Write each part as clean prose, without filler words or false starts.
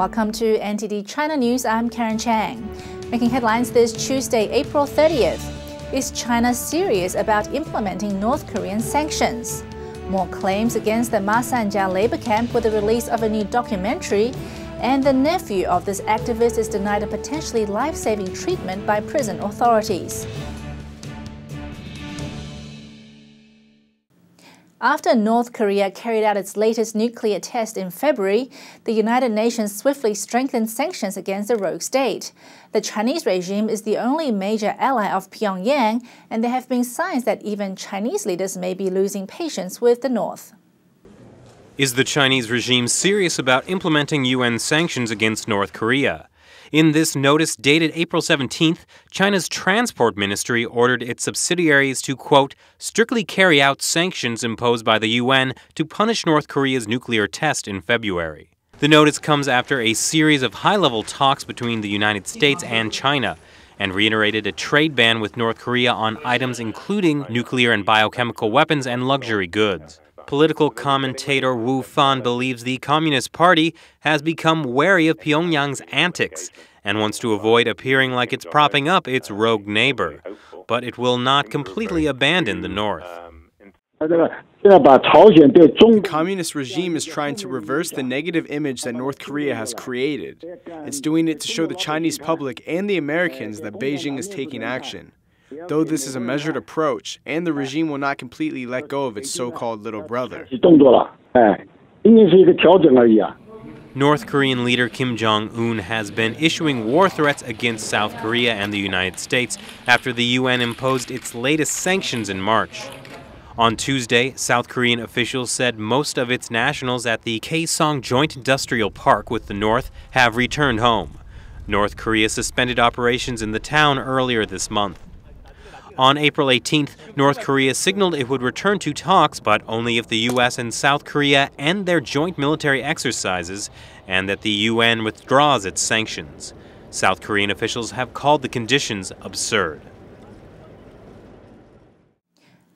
Welcome to NTD China News. I'm Karen Chang. Making headlines this Tuesday, April 30th. Is China serious about implementing North Korean sanctions? More claims against the Masanjia Labor Camp with the release of a new documentary, and the nephew of this activist is denied a potentially life-saving treatment by prison authorities. After North Korea carried out its latest nuclear test in February, the United Nations swiftly strengthened sanctions against the rogue state. The Chinese regime is the only major ally of Pyongyang, and there have been signs that even Chinese leaders may be losing patience with the North. Is the Chinese regime serious about implementing UN sanctions against North Korea? In this notice dated April 17th, China's Transport Ministry ordered its subsidiaries to, quote, strictly carry out sanctions imposed by the UN to punish North Korea's nuclear test in February. The notice comes after a series of high-level talks between the United States and China, and reiterated a trade ban with North Korea on items including nuclear and biochemical weapons and luxury goods. Political commentator Wukan believes the Communist Party has become wary of Pyongyang's antics and wants to avoid appearing like it's propping up its rogue neighbor. But it will not completely abandon the North. The communist regime is trying to reverse the negative image that North Korea has created. It's doing it to show the Chinese public and the Americans that Beijing is taking action. Though this is a measured approach, and the regime will not completely let go of its so-called little brother. North Korean leader Kim Jong-un has been issuing war threats against South Korea and the United States after the UN imposed its latest sanctions in March. On Tuesday, South Korean officials said most of its nationals at the Kaesong Joint Industrial Park with the North have returned home. North Korea suspended operations in the town earlier this month. On April 18th, North Korea signaled it would return to talks, but only if the U.S. and South Korea end their joint military exercises and that the UN withdraws its sanctions. South Korean officials have called the conditions absurd.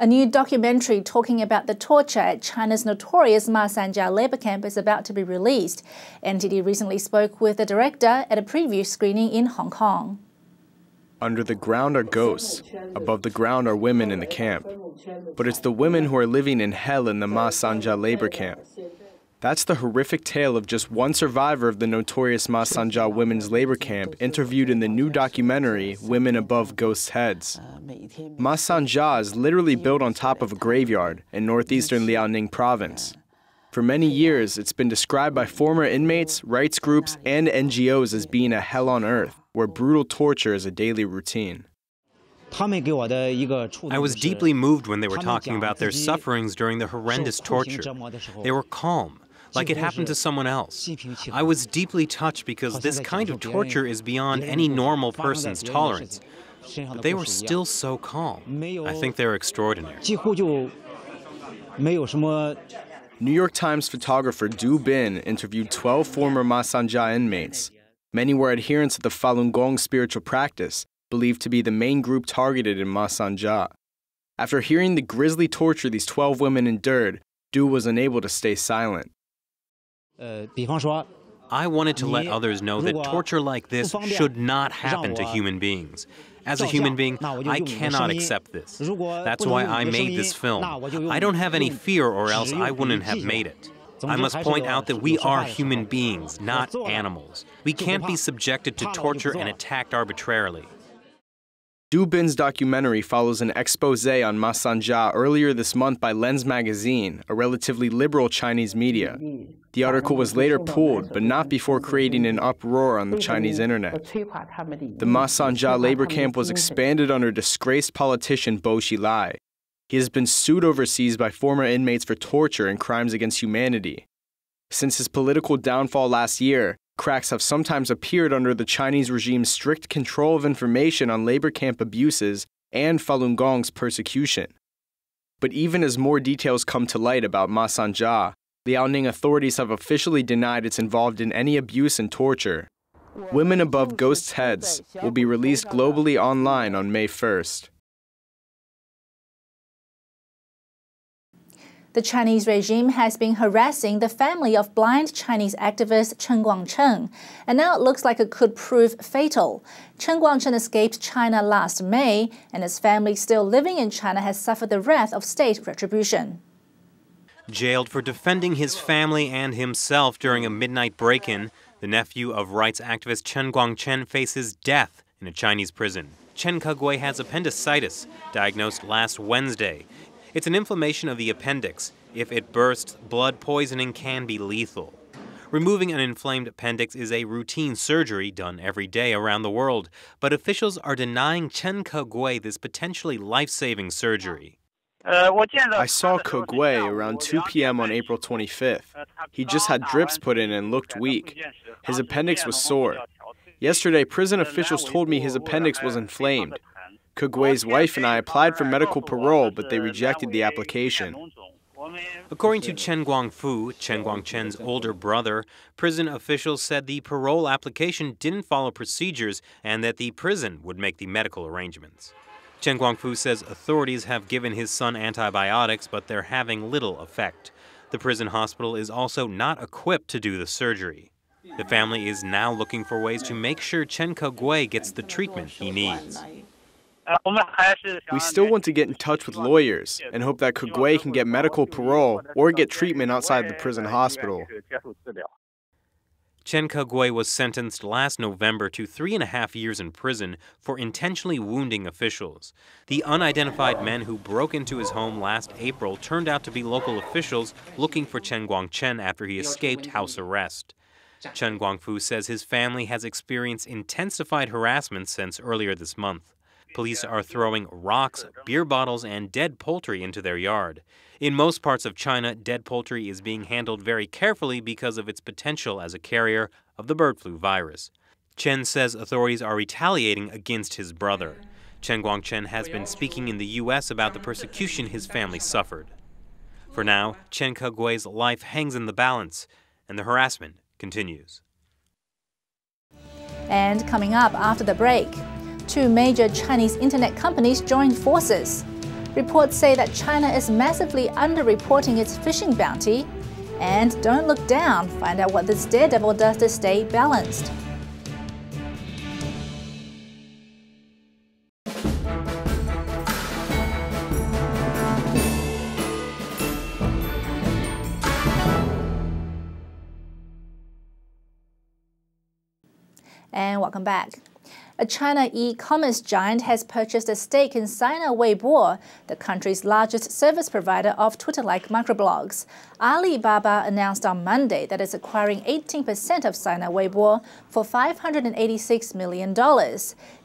A new documentary talking about the torture at China's notorious Masanjia Labor Camp is about to be released. NTD recently spoke with the director at a preview screening in Hong Kong. Under the ground are ghosts. Above the ground are women in the camp. But it's the women who are living in hell in the Masanjia Labor Camp. That's the horrific tale of just one survivor of the notorious Masanjia Women's Labor Camp interviewed in the new documentary, Women Above Ghosts' Heads. Masanjia is literally built on top of a graveyard in northeastern Liaoning province. For many years, it's been described by former inmates, rights groups, and NGOs as being a hell on earth, where brutal torture is a daily routine. I was deeply moved when they were talking about their sufferings during the horrendous torture. They were calm, like it happened to someone else. I was deeply touched because this kind of torture is beyond any normal person's tolerance. But they were still so calm. I think they're extraordinary. New York Times photographer Du Bin interviewed 12 former Masanjia inmates. Many were adherents of the Falun Gong spiritual practice, believed to be the main group targeted in Masanjia. After hearing the grisly torture these 12 women endured, Du was unable to stay silent. I wanted to let others know that torture like this should not happen to human beings. As a human being, I cannot accept this. That's why I made this film. I don't have any fear, or else I wouldn't have made it. I must point out that we are human beings, not animals. We can't be subjected to torture and attacked arbitrarily. Du Bin's documentary follows an expose on Masanjia earlier this month by Lens magazine, a relatively liberal Chinese media. The article was later pulled, but not before creating an uproar on the Chinese internet. The Masanjia labor camp was expanded under disgraced politician Bo Xilai. He has been sued overseas by former inmates for torture and crimes against humanity. Since his political downfall last year, cracks have sometimes appeared under the Chinese regime's strict control of information on labor camp abuses and Falun Gong's persecution. But even as more details come to light about Masanjia, Liaoning authorities have officially denied it's involved in any abuse and torture. Women Above Ghosts' Heads will be released globally online on May 1st. The Chinese regime has been harassing the family of blind Chinese activist Chen Guangcheng, and now it looks like it could prove fatal. Chen Guangcheng escaped China last May, and his family still living in China has suffered the wrath of state retribution. Jailed for defending his family and himself during a midnight break-in, the nephew of rights activist Chen Guangcheng faces death in a Chinese prison. Chen Kegui has appendicitis, diagnosed last Wednesday. It's an inflammation of the appendix. If it bursts, blood poisoning can be lethal. Removing an inflamed appendix is a routine surgery done every day around the world, but officials are denying Chen Kegui this potentially life-saving surgery. I saw Kegui around 2 p.m. on April 25th. He just had drips put in and looked weak. His appendix was sore. Yesterday, prison officials told me his appendix was inflamed. Kegui's wife and I applied for medical parole, but they rejected the application. According to Chen Guangfu, Chen Guangcheng's older brother, prison officials said the parole application didn't follow procedures and that the prison would make the medical arrangements. Chen Guangfu says authorities have given his son antibiotics, but they're having little effect. The prison hospital is also not equipped to do the surgery. The family is now looking for ways to make sure Chen Kegui gets the treatment he needs. We still want to get in touch with lawyers and hope that Kegui can get medical parole or get treatment outside the prison hospital. Chen Kegui was sentenced last November to 3.5 years in prison for intentionally wounding officials. The unidentified men who broke into his home last April turned out to be local officials looking for Chen Guangcheng after he escaped house arrest. Chen Guangfu says his family has experienced intensified harassment since earlier this month. Police are throwing rocks, beer bottles, and dead poultry into their yard. In most parts of China, dead poultry is being handled very carefully because of its potential as a carrier of the bird flu virus. Chen says authorities are retaliating against his brother. Chen Guangcheng has been speaking in the U.S. about the persecution his family suffered. For now, Chen Kegui's life hangs in the balance, and the harassment continues. And coming up after the break, 2 major Chinese internet companies joined forces. Reports say that China is massively underreporting its fishing bounty. And don't look down, find out what this Daredevil does to stay balanced. And welcome back. A China e-commerce giant has purchased a stake in Sina Weibo, the country's largest service provider of Twitter-like microblogs. Alibaba announced on Monday that it's acquiring 18% of Sina Weibo for $586 million.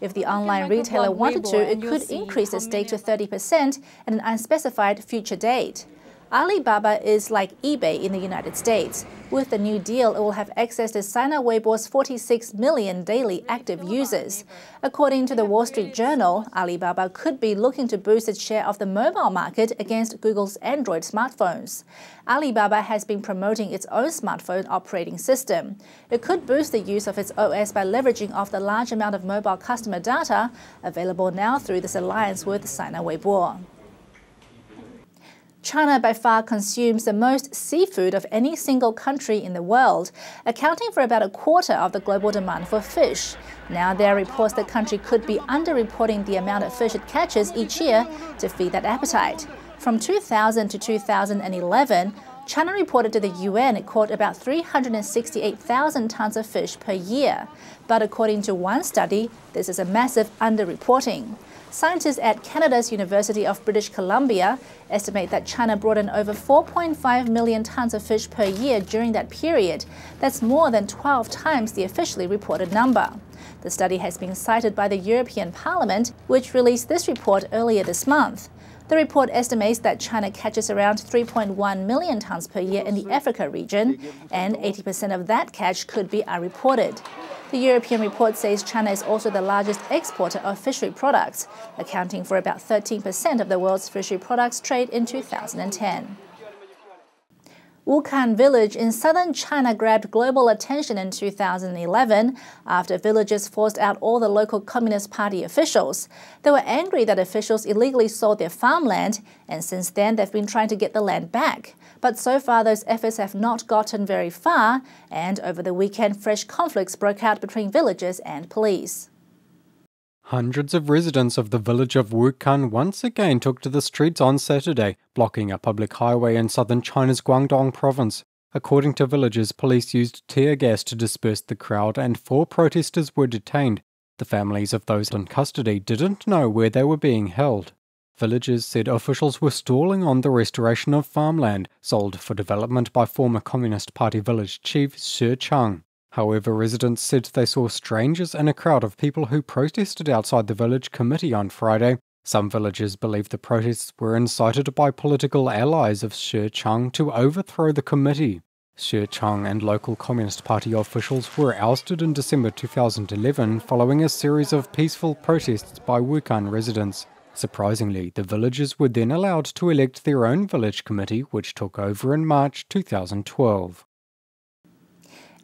If the online retailer wanted to, it could increase the stake to 30% at an unspecified future date. Alibaba is like eBay in the United States. With the new deal, it will have access to Sina Weibo's 46 million daily active users. According to the Wall Street Journal, Alibaba could be looking to boost its share of the mobile market against Google's Android smartphones. Alibaba has been promoting its own smartphone operating system. It could boost the use of its OS by leveraging off the large amount of mobile customer data available now through this alliance with Sina Weibo. China by far consumes the most seafood of any single country in the world, accounting for about a quarter of the global demand for fish. Now there are reports the country could be underreporting the amount of fish it catches each year to feed that appetite. From 2000 to 2011, China reported to the UN it caught about 368,000 tons of fish per year. But according to one study, this is a massive underreporting. Scientists at Canada's University of British Columbia estimate that China brought in over 4.5 million tons of fish per year during that period. That's more than 12 times the officially reported number. The study has been cited by the European Parliament, which released this report earlier this month. The report estimates that China catches around 3.1 million tons per year in the Africa region, and 80% of that catch could be unreported. The European report says China is also the largest exporter of fishery products, accounting for about 13% of the world's fishery products trade in 2010. Wukan village in southern China grabbed global attention in 2011 after villagers forced out all the local Communist Party officials. They were angry that officials illegally sold their farmland, and since then they've been trying to get the land back. But so far those efforts have not gotten very far, and over the weekend fresh conflicts broke out between villagers and police. Hundreds of residents of the village of Wukan once again took to the streets on Saturday, blocking a public highway in southern China's Guangdong province. According to villagers, police used tear gas to disperse the crowd and 4 protesters were detained. The families of those in custody didn't know where they were being held. Villagers said officials were stalling on the restoration of farmland sold for development by former Communist Party village chief Shi Chang. However, residents said they saw strangers and a crowd of people who protested outside the village committee on Friday. Some villagers believe the protests were incited by political allies of Shi Chang to overthrow the committee. Shi Chang and local Communist Party officials were ousted in December 2011 following a series of peaceful protests by Wukan residents. Surprisingly, the villagers were then allowed to elect their own village committee, which took over in March 2012.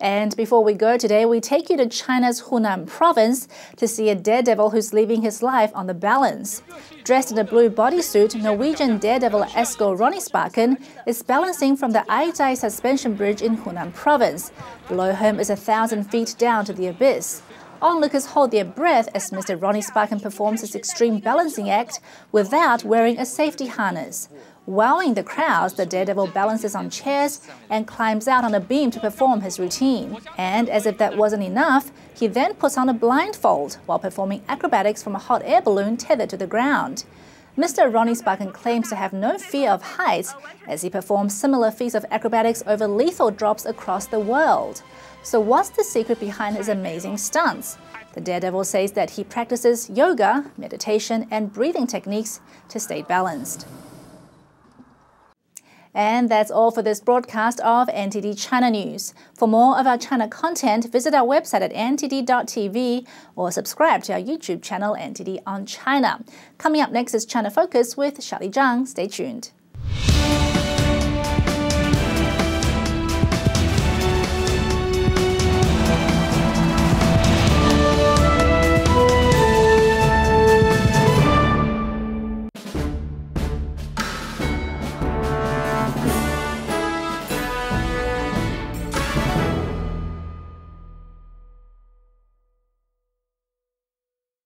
And before we go today, we take you to China's Hunan province to see a daredevil who's living his life on the balance. Dressed in a blue bodysuit, Norwegian daredevil Esko Ronnisbakken is balancing from the Aizai suspension bridge in Hunan province. Below him is 1,000 feet down to the abyss. Onlookers hold their breath as Mr. Ronnisbakken performs his extreme balancing act without wearing a safety harness. Wowing the crowds, the daredevil balances on chairs and climbs out on a beam to perform his routine. And as if that wasn't enough, he then puts on a blindfold while performing acrobatics from a hot air balloon tethered to the ground. Mr. Ronnisbakken claims to have no fear of heights as he performs similar feats of acrobatics over lethal drops across the world. So what's the secret behind his amazing stunts? The daredevil says that he practices yoga, meditation, and breathing techniques to stay balanced. And that's all for this broadcast of NTD China News. For more of our China content, visit our website at ntd.tv or subscribe to our YouTube channel NTD on China. Coming up next is China Focus with Charlie Zhang. Stay tuned.